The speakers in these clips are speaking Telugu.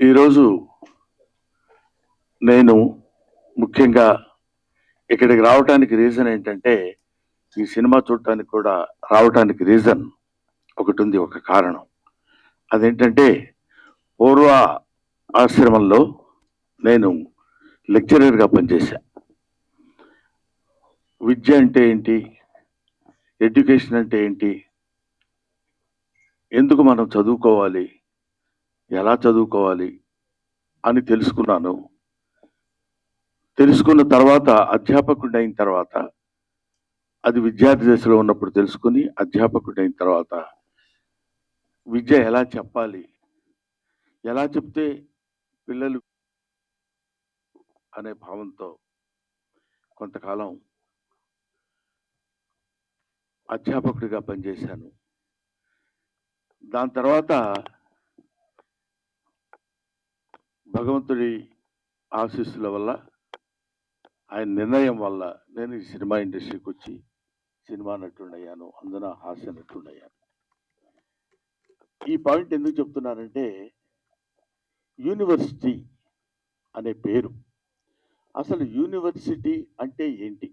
ఈరోజు నేను ముఖ్యంగా ఇక్కడికి రావడానికి రీజన్ ఏంటంటే, ఈ సినిమా చూడటానికి కూడా రావటానికి రీజన్ ఒకటి ఉంది, ఒక కారణం. అదేంటంటే, పూర్వ ఆశ్రమంలో నేను లెక్చరర్గా పనిచేశా. విద్య అంటే ఏంటి, ఎడ్యుకేషన్ అంటే ఏంటి, ఎందుకు మనం చదువుకోవాలి, ఎలా చదువుకోవాలి అని తెలుసుకున్నాను. తెలుసుకున్న తర్వాత అధ్యాపకుడు అయిన తర్వాత, అది విద్యార్థి దశలో ఉన్నప్పుడు తెలుసుకుని అధ్యాపకుడు అయిన తర్వాత విద్య ఎలా చెప్పాలి, ఎలా చెప్తే పిల్లలు అనే భావంతో కొంతకాలం అధ్యాపకుడిగా పనిచేశాను. దాని తర్వాత భగవంతుడి ఆశీస్సుల వల్ల, ఆయన నిర్ణయం వల్ల నేను ఈ సినిమా ఇండస్ట్రీకి వచ్చి సినిమా నటుడయ్యాను, అందున హాస్య నటుడయ్యాను. ఈ పాయింట్ ఎందుకు చెప్తున్నానంటే, యూనివర్సిటీ అనే పేరు, అసలు యూనివర్సిటీ అంటే ఏంటి?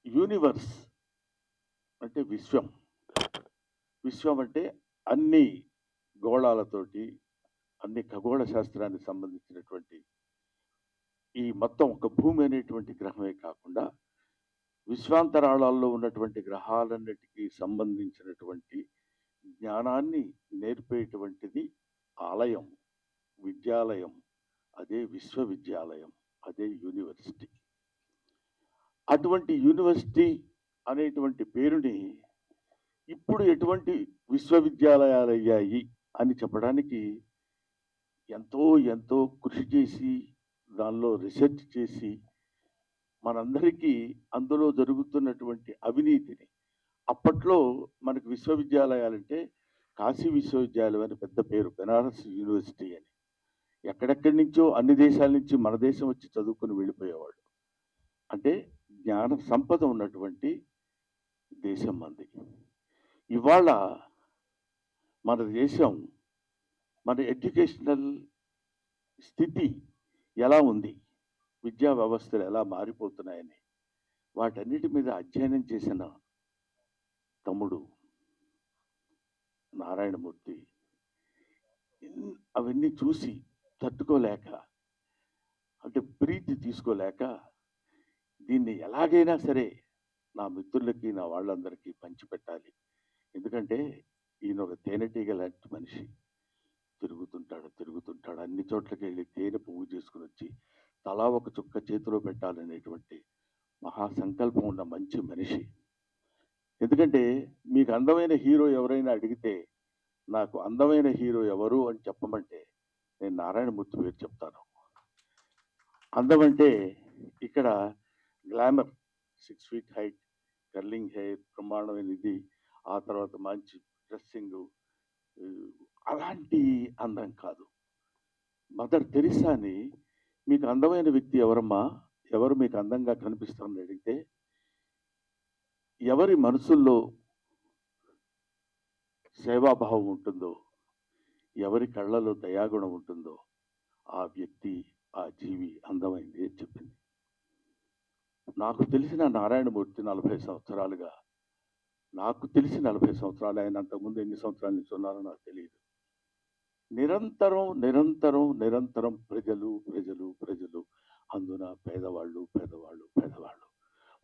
యూనివర్స్ అంటే విశ్వం. విశ్వం అంటే అన్ని గోళాలతోటి, అన్ని ఖగోళ శాస్త్రానికి సంబంధించినటువంటి ఈ మొత్తం ఒక భూమి అనేటువంటి గ్రహమే కాకుండా విశ్వాంతరాళాల్లో ఉన్నటువంటి గ్రహాలన్నిటికీ సంబంధించినటువంటి జ్ఞానాన్ని నేర్పేటువంటిది ఆలయం, విద్యాలయం. అదే విశ్వవిద్యాలయం, అదే యూనివర్సిటీ. అటువంటి యూనివర్సిటీ అనేటువంటి పేరుని ఇప్పుడు ఎటువంటి విశ్వవిద్యాలయాలు అయ్యాయి అని చెప్పడానికి ఎంతో ఎంతో కృషి చేసి, దానిలో రీసెర్చ్ చేసి, మనందరికీ అందులో జరుగుతున్నటువంటి అవినీతిని, అప్పట్లో మనకు విశ్వవిద్యాలయాలంటే కాశీ విశ్వవిద్యాలయం అని పెద్ద పేరు, బెనారస్ యూనివర్సిటీ అని. ఎక్కడెక్కడి నుంచో అన్ని దేశాల నుంచి మన దేశం వచ్చి చదువుకుని వెళ్ళిపోయేవాడు. అంటే జ్ఞాన సంపద ఉన్నటువంటి దేశం మంది. ఇవాళ మన దేశం, మన ఎడ్యుకేషనల్ స్థితి ఎలా ఉంది, విద్యా వ్యవస్థలు ఎలా మారిపోతున్నాయని వాటన్నిటి మీద అధ్యయనం చేసిన తమ్ముడు నారాయణమూర్తి అవన్నీ చూసి తట్టుకోలేక, అంటే ప్రీతి తీసుకోలేక, దీన్ని ఎలాగైనా సరే నా మిత్రులకి, నా వాళ్ళందరికీ పంచిపెట్టాలి. ఎందుకంటే ఈయన ఒక తేనెటీగ లాంటి మనిషి. తిరుగుతుంటాడు అన్ని చోట్లకి వెళ్ళి తేనె పువ్వు చేసుకుని వచ్చి తలా ఒక చుక్క చేతిలో పెట్టాలనేటువంటి మహాసంకల్పం ఉన్న మంచి మనిషి. ఎందుకంటే మీకు అందమైన హీరో ఎవరైనా అడిగితే, నాకు అందమైన హీరో ఎవరు అని చెప్పమంటే నేను నారాయణమూర్తి పేరు చెప్తాను. అందం అంటే ఇక్కడ glamour, 6 feet height, curling hair, బ్రహ్మాండమైన ఇది, ఆ తర్వాత మంచి డ్రెస్సింగ్, అలాంటి అందం కాదు. మదర్ తెరిసాని, మీకు అందమైన వ్యక్తి ఎవరమ్మా, ఎవరు మీకు అందంగా కనిపిస్తారని అడిగితే, ఎవరి మనసుల్లో సేవాభావం ఉంటుందో, ఎవరి కళ్ళలో దయాగుణం ఉంటుందో ఆ వ్యక్తి, ఆ జీవి అందమైంది అని చెప్పింది. నాకు తెలిసిన నారాయణమూర్తి 40 సంవత్సరాలుగా, నాకు తెలిసి 40 సంవత్సరాలు, ఆయన అంతకుముందు ఎన్ని సంవత్సరాల నుంచి ఉన్నారో నాకు తెలియదు. నిరంతరం నిరంతరం నిరంతరం ప్రజలు ప్రజలు ప్రజలు, అందున పేదవాళ్ళు పేదవాళ్ళు పేదవాళ్ళు,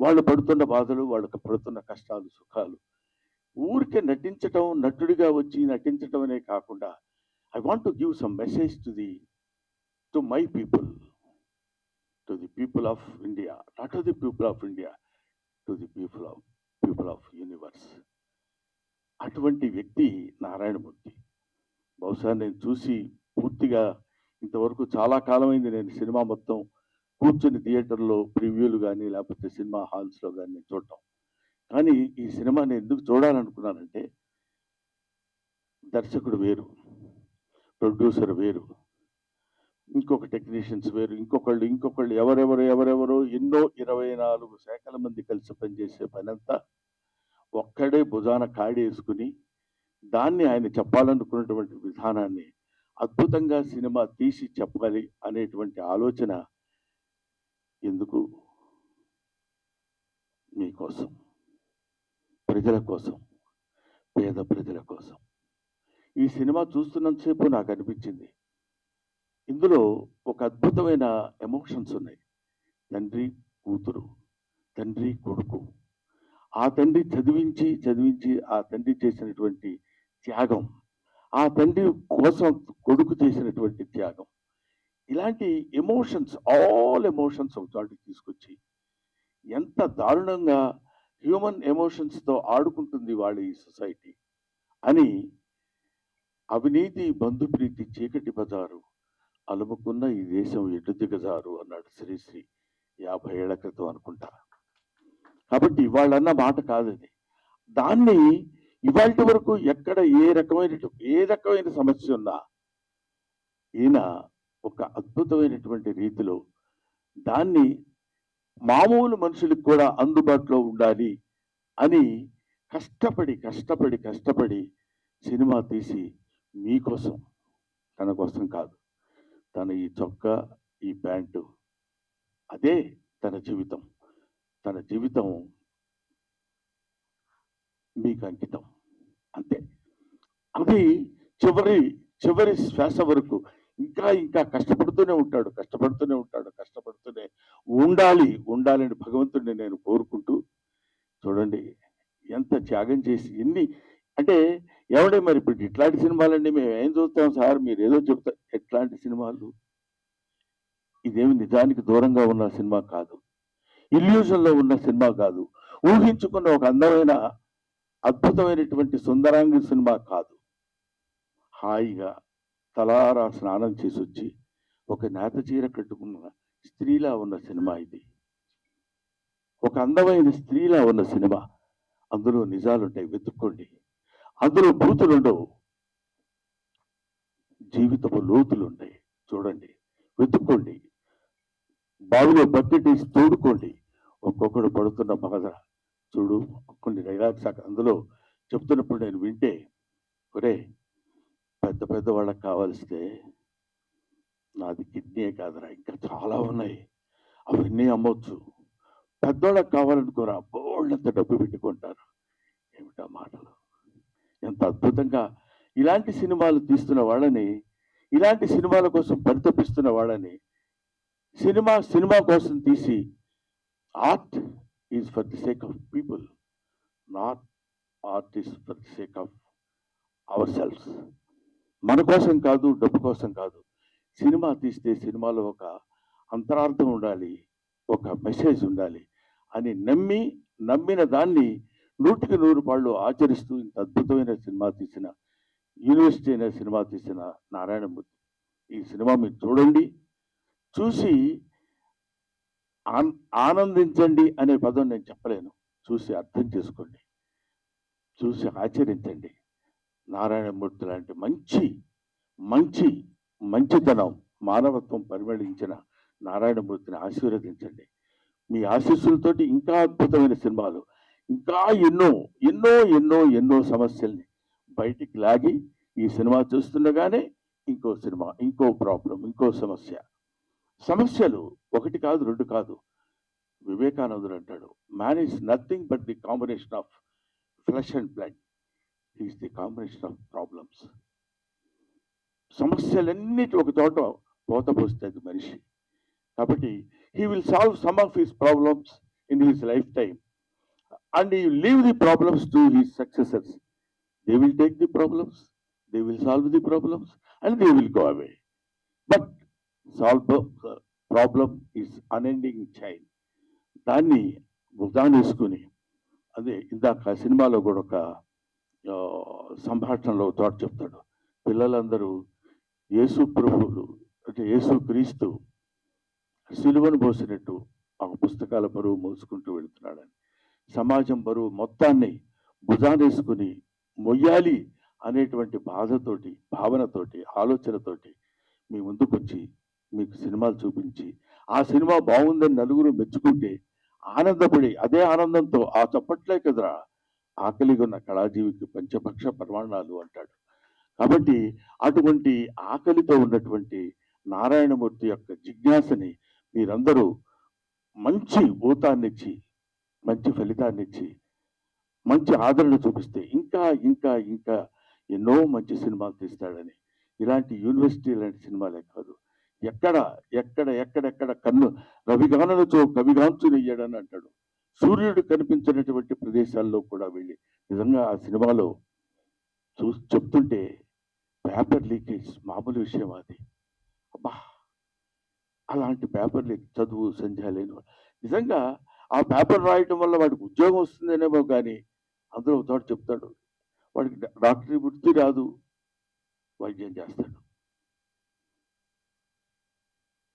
వాళ్ళు పడుతున్న బాధలు, వాళ్ళకి పడుతున్న కష్టాలు సుఖాలు, ఊరికే నటించటం, నటుడిగా వచ్చి నటించటం అనే కాకుండా, I want to give some message to my people, to the people of India, not to the people of India, to the people of universe. అటువంటి వ్యక్తి నారాయణమూర్తి. బహుశా నేను చూసి పూర్తిగా ఇంతవరకు చాలా కాలమైంది నేను సినిమా మొత్తం కూర్చుని థియేటర్లో ప్రివ్యూలు కానీ లేకపోతే సినిమా హాల్స్లో కానీ చూడటం. కానీ ఈ సినిమాని ఎందుకు చూడాలనుకున్నానంటే, దర్శకుడు వేరు, ప్రొడ్యూసర్ వేరు, ఇంకొక టెక్నీషియన్స్ వేరు, ఇంకొకళ్ళు ఎవరెవరో ఎన్నో 24 శాఖల మంది కలిసి పనిచేసే పనంతా ఒక్కడే భుజాన కాడి వేసుకుని దాన్ని ఆయన చెప్పాలనుకున్నటువంటి విధానాన్ని అద్భుతంగా సినిమా తీసి చెప్పాలి అనేటువంటి ఆలోచన ఎందుకు? మీకోసం, ప్రజల కోసం, పేద ప్రజల కోసం. ఈ సినిమా చూస్తున్నంతసేపు నాకు అనిపించింది, ఇందులో ఒక అద్భుతమైన ఎమోషన్స్ ఉన్నాయి. తండ్రి కూతురు, తండ్రి కొడుకు, ఆ తండ్రి చదివించి చదివించి ఆ తండ్రి చేసినటువంటి త్యాగం, ఆ తండ్రి కోసం కొడుకు చేసినటువంటి త్యాగం, ఇలాంటి ఎమోషన్స్, ఆల్ ఎమోషన్స్ ఒక చోటికి తీసుకొచ్చి ఎంత దారుణంగా హ్యూమన్ ఎమోషన్స్తో ఆడుకుంటుంది వాళ్ళ ఈ సొసైటీ అని, అవినీతి బంధుప్రీతి చీకటి బజారు అలుముకున్న ఈ దేశం ఎటు దిగజారు అన్నాడు శ్రీశ్రీ 50 ఏళ్ల క్రితం అనుకుంటా. కాబట్టి ఇవాళన్న మాట కాదది. దాన్ని ఇవాళ వరకు ఎక్కడ ఏ రకమైన సమస్య ఉన్నా ఈయన ఒక అద్భుతమైనటువంటి రీతిలో దాన్ని మామూలు మనుషులకు కూడా అందుబాటులో ఉండాలి అని కష్టపడి కష్టపడి కష్టపడి సినిమా తీసి మీకోసం, తన కోసం కాదు, తన ఈ చొక్కా, ఈ ప్యాంటు, అదే తన జీవితం. తన జీవితం మీకు అంకితం, అంతే. అది చివరి చివరి శ్వాస వరకు ఇంకా ఇంకా కష్టపడుతూనే ఉంటాడు, కష్టపడుతూనే ఉంటాడు, కష్టపడుతూనే ఉండాలని భగవంతుడిని నేను కోరుకుంటూ, చూడండి ఎంత త్యాగం చేసి ఎన్ని అంటే, ఎవడే మరి ఇప్పుడు ఇట్లాంటి సినిమాలన్నీ మేము ఏం చూస్తాం సార్, మీరు ఏదో చెప్తారు. ఎట్లాంటి సినిమాలు? ఇదేమి నిజానికి దూరంగా ఉన్న సినిమా కాదు, ఇల్యూజన్లో ఉన్న సినిమా కాదు, ఊహించుకున్న ఒక అందమైన అద్భుతమైనటువంటి సుందరాంగి సినిమా కాదు. హాయిగా తలారా స్నానం చేసి వచ్చి ఒక నేత చీర కట్టుకున్న స్త్రీలా ఉన్న సినిమా ఇది. ఒక అందమైన స్త్రీలా ఉన్న సినిమా. అందులో నిజాలుంటాయి, వెతుక్కోండి. అందులో బూతులుండవు, జీవితపు లోతులుంటాయి. చూడండి, వెతుక్కోండి, బావిలో బకెట్ వేసి తోడుకోండి. ఒక్కొక్కడు పడుతున్న బాధ చూడు. కొన్ని డైలాగ్స్ అందులో చెప్తున్నప్పుడు నేను వింటే, ఒరే పెద్ద పెద్ద వాళ్ళకి కావాల్స్తే నాది కిడ్నీయే కాదురా, ఇంకా చాలా ఉన్నాయి, అవన్నీ అమ్మొచ్చు. పెద్దోళ్ళకి కావాలనుకోరా, బోళ్ళంత డబ్బు పెట్టుకుంటారు. ఏమిటా మాటలు! ఎంత అద్భుతంగా ఇలాంటి సినిమాలు తీస్తున్న వాళ్ళని, ఇలాంటి సినిమాల కోసం పరితపిస్తున్న వాళ్ళని, సినిమా కోసం తీసి, art is for the sake of people, not art is for the sake of our selfs. మన కోసం కాదు, డబ్బు కోసం కాదు. సినిమా తీస్తే సినిమాలో ఒక అంతరార్థం ఉండాలి, ఒక మెసేజ్ ఉండాలి అని నమ్మిన దాన్ని 100కి 100 పాళ్ళు ఆచరిస్తూ ఇంత అద్భుతమైన సినిమా తీసిన, యూనివర్సిటీ అయిన సినిమా తీసిన నారాయణమూర్తి. ఈ సినిమా మీరు చూడండి, చూసి ఆనందించండి అనే పదం నేను చెప్పలేను. చూసి అర్థం చేసుకోండి, చూసి ఆచరించండి. నారాయణమూర్తి లాంటి మంచితనం, మానవత్వం పరిమళించిన నారాయణమూర్తిని ఆశీర్వదించండి. మీ ఆశీస్సులతోటి ఇంకా అద్భుతమైన సినిమాలు, ఇంకా ఎన్నో ఎన్నో ఎన్నో ఎన్నో సమస్యల్ని బయటికి లాగి, ఈ సినిమా చూస్తుండగానే ఇంకో సినిమా, ఇంకో ప్రాబ్లం, ఇంకో సమస్యలు 1 కాదు 2 కాదు. వివేకానందుడు అంటాడు, man is nothing but the combination of flesh and blood, is the combination of problems. సమస్యలన్నిటి ఒక చోట పోతపోస్తుంది మనిషి. కాబట్టి he will solve some of his problems in his lifetime and he will leave the problems to his successors. They will take the problems, they will solve the problems and they will go away. But problem is unending chain. దాన్ని వేసుకుని, అదే ఇందాక సినిమాలో కూడా ఒక సంభాషణలో చోట చెప్తాడు, పిల్లలందరూ యేసు ప్రభువులు అంటే యేసు క్రీస్తు సిలువను మోసినట్టు ఆ పుస్తకాల బరువు మోసుకుంటూ వెళుతున్నాడని, సమాజం బరువు మొత్తాన్ని భుజానేసుకుని మొయ్యాలి అనేటువంటి బాధతోటి, భావనతోటి, ఆలోచనతోటి మీ ముందుకొచ్చి మీకు సినిమాలు చూపించి, ఆ సినిమా బాగుందని నలుగురు మెచ్చుకుంటే ఆనందపడి, అదే ఆనందంతో ఆ చప్పట్లే కదరా ఆకలిగా ఉన్న కళాజీవికి పంచభక్ష పరమాణాలు అంటాడు. కాబట్టి అటువంటి ఆకలితో ఉన్నటువంటి నారాయణమూర్తి యొక్క జిజ్ఞాసని మీరందరూ మంచి ఊతాన్నిచ్చి, మంచి ఫలితాన్నిచ్చి, మంచి ఆదరణ చూపిస్తే ఇంకా ఇంకా ఇంకా ఎన్నో మంచి సినిమాలు తీస్తాడని. ఇలాంటి యూనివర్సిటీ లాంటి సినిమాలే కాదు, ఎక్కడ ఎక్కడ ఎక్కడెక్కడ కన్ను రవిగానలతో కవిగాంచునయ్యాడని అంటాడు. సూర్యుడు కనిపించినటువంటి ప్రదేశాల్లో కూడా వెళ్ళి నిజంగా ఆ సినిమాలో చెప్తుంటే పేపర్ లీకేజ్ మామూలు విషయం అది. అబ్బా, అలాంటి పేపర్ లీక్ చదువు సంధ్య లేని నిజంగా ఆ పేపర్ రాయటం వల్ల వాడికి ఉద్యోగం వస్తుందనేమో కానీ అందులో చోట చెప్తాడు వాడికి డాక్టరీ వృత్తి రాదు, వైద్యం చేస్తాడు.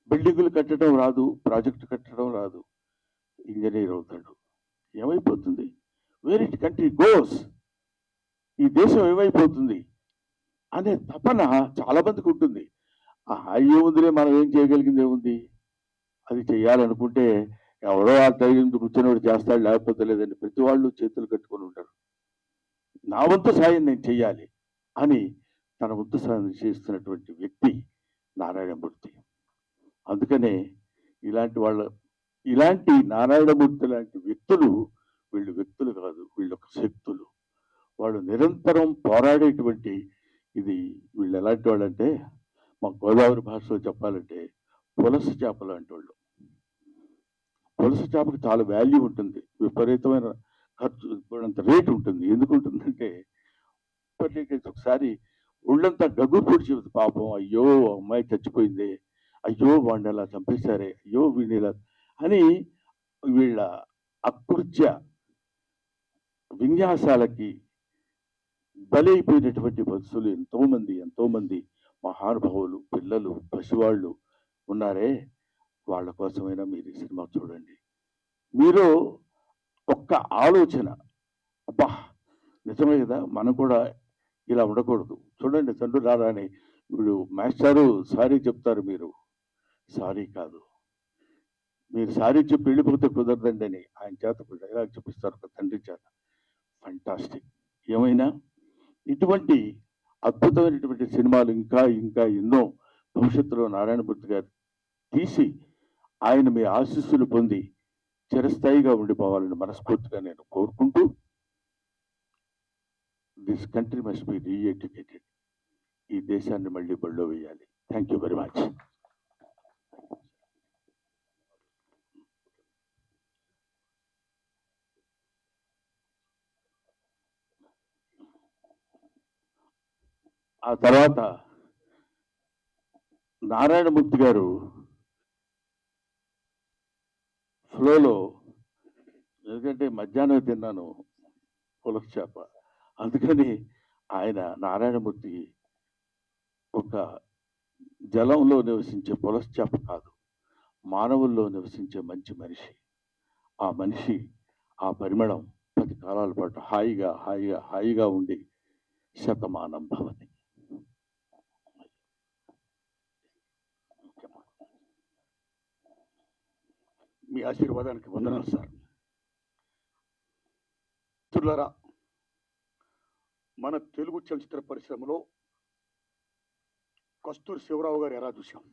బిల్డింగులు కట్టడం రాదు, ప్రాజెక్టు కట్టడం రాదు, ఇంజనీర్ అవుతాడు. ఏమైపోతుంది? వేర్ ఇట్ కంట్రీ గోస్, ఈ దేశం ఏమైపోతుంది అనే తపన చాలా మందికి ఉంటుంది. ఏముందిలే, మనం ఏం చేయగలిగింది ఏముంది, అది చేయాలనుకుంటే ఎవడో ఆ టైం కూర్చొని చేస్తాడు, లేకపోతే లేదండి. ప్రతి వాళ్ళు చేతులు కట్టుకొని ఉంటారు. నా వంతు సాయం నేను చెయ్యాలి అని తన వంతు సాయం చేస్తున్నటువంటి వ్యక్తి నారాయణమూర్తి. అందుకనే ఇలాంటి నారాయణమూర్తి లాంటి వ్యక్తులు, వీళ్ళు వ్యక్తులు కాదు, వీళ్ళు ఒక శక్తులు. వాళ్ళు నిరంతరం పోరాడేటువంటి ఇది. వీళ్ళు ఎలాంటి వాళ్ళు అంటే, మా గోదావరి భాషలో చెప్పాలంటే పులస చేపలు లాంటి వాళ్ళు. పులస చేపకి చాలా వాల్యూ ఉంటుంది, విపరీతమైన ఖర్చు, అంత రేటు ఉంటుంది. ఎందుకు ఉంటుందంటే ఒకసారి ఒళ్ళంతా గగ్గు పొడిచి, పాపం అయ్యో అమ్మాయి చచ్చిపోయింది, అయ్యో వాడిని అలా చంపేశారే, అయ్యో వీడిని ఇలా అని వీళ్ళ అకృత్య విన్యాసాలకి బలైపోయినటువంటి వత్సులు ఎంతోమంది మహానుభావులు, పిల్లలు, పసివాళ్ళు ఉన్నారే. వాళ్ళ కోసమైనా మీరు ఈ సినిమా చూడండి. మీరు ఒక్క ఆలోచన, అబ్బా నిజమే కదా, మనం కూడా ఇలా ఉండకూడదు. చూడండి, తండ్రి రారాని వీడు మాస్టారు సారీ చెప్తారు, మీరు సారీ కాదు, మీరు సారీ చెప్పి వెళ్ళిపోతే కుదరదండి అని ఆయన చేత డైలాగ్ చూపిస్తారు ఒక తండ్రి చేత. ఫంటాస్టిక్. ఏమైనా ఇటువంటి అద్భుతమైనటువంటి సినిమాలు ఇంకా ఇంకా ఎన్నో భవిష్యత్తులో నారాయణమూర్తి గారు తీసి ఆయన మీ ఆశీస్సులు పొంది చిరస్థాయిగా ఉండిపోవాలని మనస్ఫూర్తిగా నేను కోరుకుంటూ, దిస్ కంట్రీ మస్ట్ బి రీఎడ్యుకేటెడ్. ఈ దేశాన్ని మళ్ళీ బళ్ళో వేయాలి. Thank you very much. ఆ తర్వాత నారాయణమూర్తి గారు ఫ్లోలో, ఎందుకంటే మధ్యాహ్నం తిన్నాను పులస చేప, అందుకని ఆయన నారాయణమూర్తి ఒక జలంలో నివసించే పులస చేప కాదు, మానవుల్లో నివసించే మంచి మనిషి. ఆ మనిషి, ఆ పరిమళం 10 కాలాల పాటు హాయిగా హాయిగా హాయిగా ఉండి శతమానం భవతి. మీ ఆశీర్వాదానికి వందనాలు సార్. మిత్రులారా, మన తెలుగు చలచిత్ర పరిశ్రమలో కస్తూరి శివరావు గారు ఎలా చూశాం,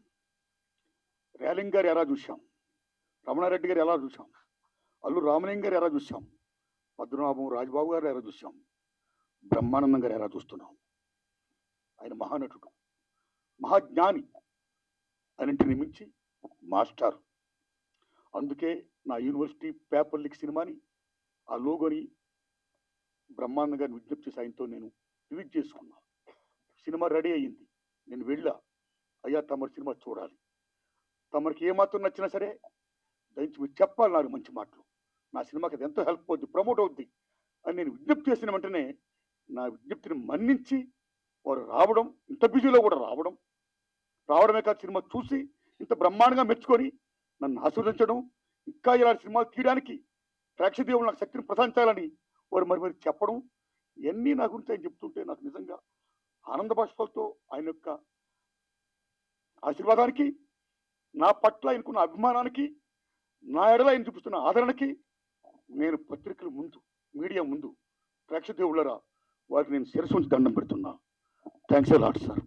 రేలింగ్ గారు ఎలా చూశాం, రమణారెడ్డి గారు ఎలా చూశాం, అల్లు రామలింగ గారు ఎలా చూశాం, పద్మనాభం రాజబాబు గారు ఎలా చూశాం, బ్రహ్మానందం గారు ఎలా చూస్తున్నాం. ఆయన మహానటుడు, మహాజ్ఞాని, అన్నింటిని మించి మాస్టర్. అందుకే నా యూనివర్సిటీ పేపర్ లీక్ సినిమాని, ఆ లోగోని బ్రహ్మానందం గారిని విజ్ఞప్తి సాయంతో నేను రిలీజ్ చేసుకున్నా. సినిమా రెడీ అయ్యింది, నేను వెళ్ళా, అయ్యా తమరి సినిమా చూడాలి, తమరికి ఏమాత్రం నచ్చినా సరే దయచి మీరు చెప్పాలి నాకు మంచి మాటలు, నా సినిమాకి అది ఎంతో హెల్ప్ అవుద్ది, ప్రమోట్ అవుద్ది అని నేను విజ్ఞప్తి చేసిన వెంటనే నా విజ్ఞప్తిని మన్నించి వారు రావడం, ఇంత బిజీలో కూడా రావడమే కాదు, సినిమా చూసి ఇంత బ్రహ్మాండంగా మెచ్చుకొని నన్ను ఆశీర్వదించడం, ఇంకా ఇలాంటి సినిమాలు తీయడానికి ప్రేక్షదేవులు నాకు శక్తిని ప్రసాదించాలని వారు మరి చెప్పడం, ఇవన్నీ నా గురించి ఆయన చెప్తుంటే నాకు నిజంగా ఆనంద బాష్పాలతో, ఆయన యొక్క ఆశీర్వాదానికి, నా పట్ల ఆయనకున్న అభిమానానికి, నా ఎడల ఆయన చూపిస్తున్న ఆదరణకి నేను పత్రికల ముందు, మీడియా ముందు ప్రేక్షకులారా, వారికి నేను శిరస్సు ఉంచి దండం పెడుతున్నా. Thanks lot sir.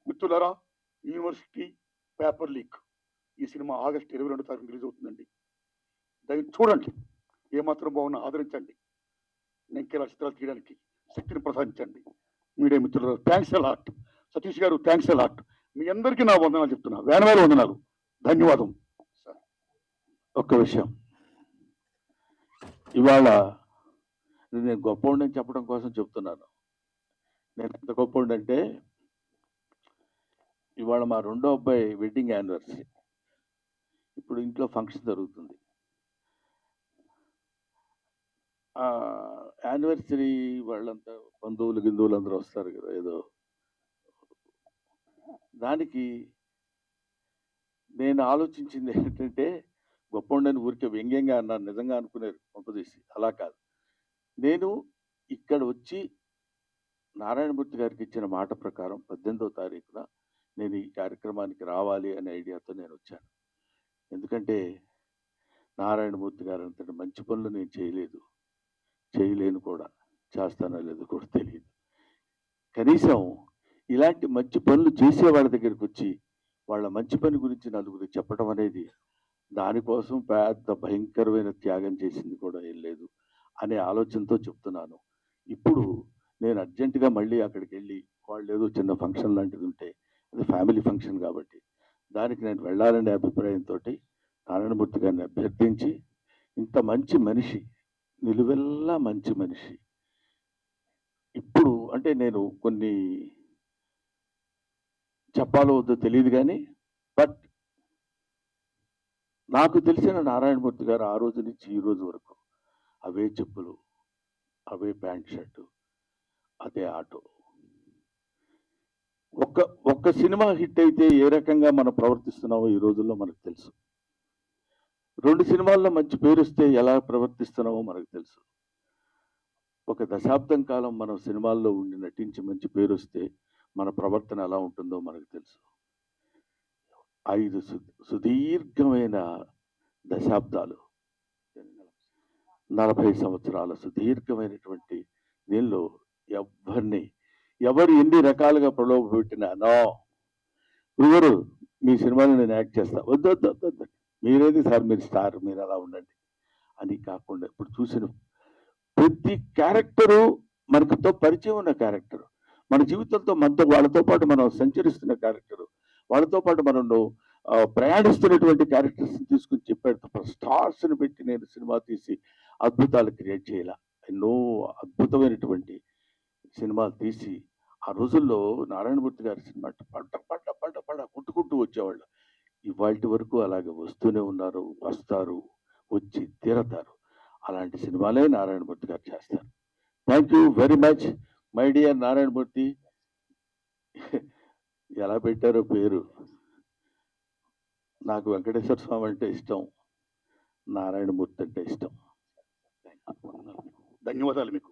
మిత్రులారా, యూనివర్సిటీ పేపర్ లీక్ ఈ సినిమా ఆగస్టు 22 తారీఖు రిలీజ్ అవుతుందండి. దయచేసి చూడండి, ఏమాత్రం బాగున్నా ఆదరించండి. నేను ఇంకేలా చిత్రాలు తీయడానికి శక్తిని ప్రసాదించండి. మీడియా మిత్రులారా, థ్యాంక్స్ లాట్. సతీష్ గారు, థ్యాంక్స్ లాట్. మీ అందరికీ నా వందనాలు చెప్తున్నా, వేల వందనాలు. ధన్యవాదం సార్. ఒక్క విషయం, ఇవాళ నేను గొప్పవాడిని చెప్పడం కోసం చెప్తున్నాను. నేను ఎంత గొప్పవాడిని అంటే, ఇవాళ మా రెండో అబ్బాయి వెడ్డింగ్ యానివర్సరీ. ఇప్పుడు ఇంట్లో ఫంక్షన్ జరుగుతుంది. యానివర్సరీ వాళ్ళంతా బంధువులు గిందువులు అందరూ వస్తారు కదా, ఏదో దానికి నేను ఆలోచించింది ఏంటంటే, గొప్పవాడిని ఊరికే వ్యంగ్యంగా అన్నాను, నిజంగా అనుకునేది పంపదీసి. అలా కాదు, నేను ఇక్కడ వచ్చి నారాయణమూర్తి గారికి ఇచ్చిన మాట ప్రకారం 18వ తారీఖున నేను ఈ కార్యక్రమానికి రావాలి అనే ఐడియాతో నేను వచ్చాను. ఎందుకంటే నారాయణమూర్తి గారు అంతటి మంచి పనులు నేను చేయలేను కూడా, చేస్తానో లేదో కూడా తెలియదు. కనీసం ఇలాంటి మంచి పనులు చేసే వాళ్ళ దగ్గరికి వచ్చి వాళ్ళ మంచి పని గురించి నలుగురికి చెప్పడం అనేది, దానికోసం పెద్ద భయంకరమైన త్యాగం చేసింది కూడా ఏం లేదు అనే ఆలోచనతో చెప్తున్నాను. ఇప్పుడు నేను అర్జెంటుగా మళ్ళీ అక్కడికి వెళ్ళి, వాళ్ళు ఏదో చిన్న ఫంక్షన్ లాంటిది ఉంటే, అది ఫ్యామిలీ ఫంక్షన్ కాబట్టి దానికి నేను వెళ్ళాలనే అభిప్రాయంతో నారాయణమూర్తి గారిని అభ్యర్థించి, ఇంత మంచి మనిషి, నిలువెల్లా మంచి మనిషి, ఇప్పుడు అంటే నేను కొన్ని చెప్పాలో వద్దో తెలియదు కానీ, బట్ నాకు తెలిసిన నారాయణమూర్తి గారు ఆ రోజు నుంచి ఈ రోజు వరకు అవే చెప్పులు, అవే ప్యాంట్ షర్టు, అదే ఆటో. ఒక్క సినిమా హిట్ అయితే ఏ రకంగా మనం ప్రవర్తిస్తున్నామో ఈ రోజుల్లో మనకు తెలుసు. 2 సినిమాల్లో మంచి పేరు వస్తే ఎలా ప్రవర్తిస్తున్నామో మనకు తెలుసు. ఒక దశాబ్దం కాలం మనం సినిమాల్లో ఉండి నటించి మంచి పేరు వస్తే మన ప్రవర్తన ఎలా ఉంటుందో మనకు తెలుసు. 5 సుదీర్ఘమైన దశాబ్దాలు, 40 సంవత్సరాల సుదీర్ఘమైనటువంటి దీనిలో ఎవరు ఎన్ని రకాలుగా ప్రలోభ పెట్టినా, నో ఎవరు మీ సినిమాలో నేను యాక్ట్ చేస్తా, వద్దు మీరేది సార్, మీరు స్టార్, మీరు అలా ఉండండి అని కాకుండా, ఇప్పుడు చూసిన ప్రతి క్యారెక్టరు మనకుతో పరిచయం ఉన్న క్యారెక్టర్, మన జీవితంతో వాళ్ళతో పాటు మనం సంచరిస్తున్న క్యారెక్టరు, వాళ్ళతో పాటు మనం ప్రయాణిస్తున్నటువంటి క్యారెక్టర్స్ తీసుకుని చెప్పాడు తప్ప స్టార్స్ని పెట్టి నేను సినిమా తీసి అద్భుతాలు క్రియేట్ చేయాల. ఎన్నో అద్భుతమైనటువంటి సినిమాలు తీసి ఆ రోజుల్లో నారాయణమూర్తి గారి సినిమా పడ్డ కొట్టుకుంటూ వచ్చేవాళ్ళు. ఇవాళ వరకు అలాగే వస్తూనే ఉన్నారు, వస్తారు, వచ్చి తీరతారు. అలాంటి సినిమాలే నారాయణమూర్తి గారు చేస్తారు. Thank you very much my dear Narayanamurthy. ఎలా పెట్టారో పేరు, నాకు వెంకటేశ్వర స్వామి అంటే ఇష్టం, నారాయణమూర్తి అంటే ఇష్టం. ధన్యవాదాలు మీకు.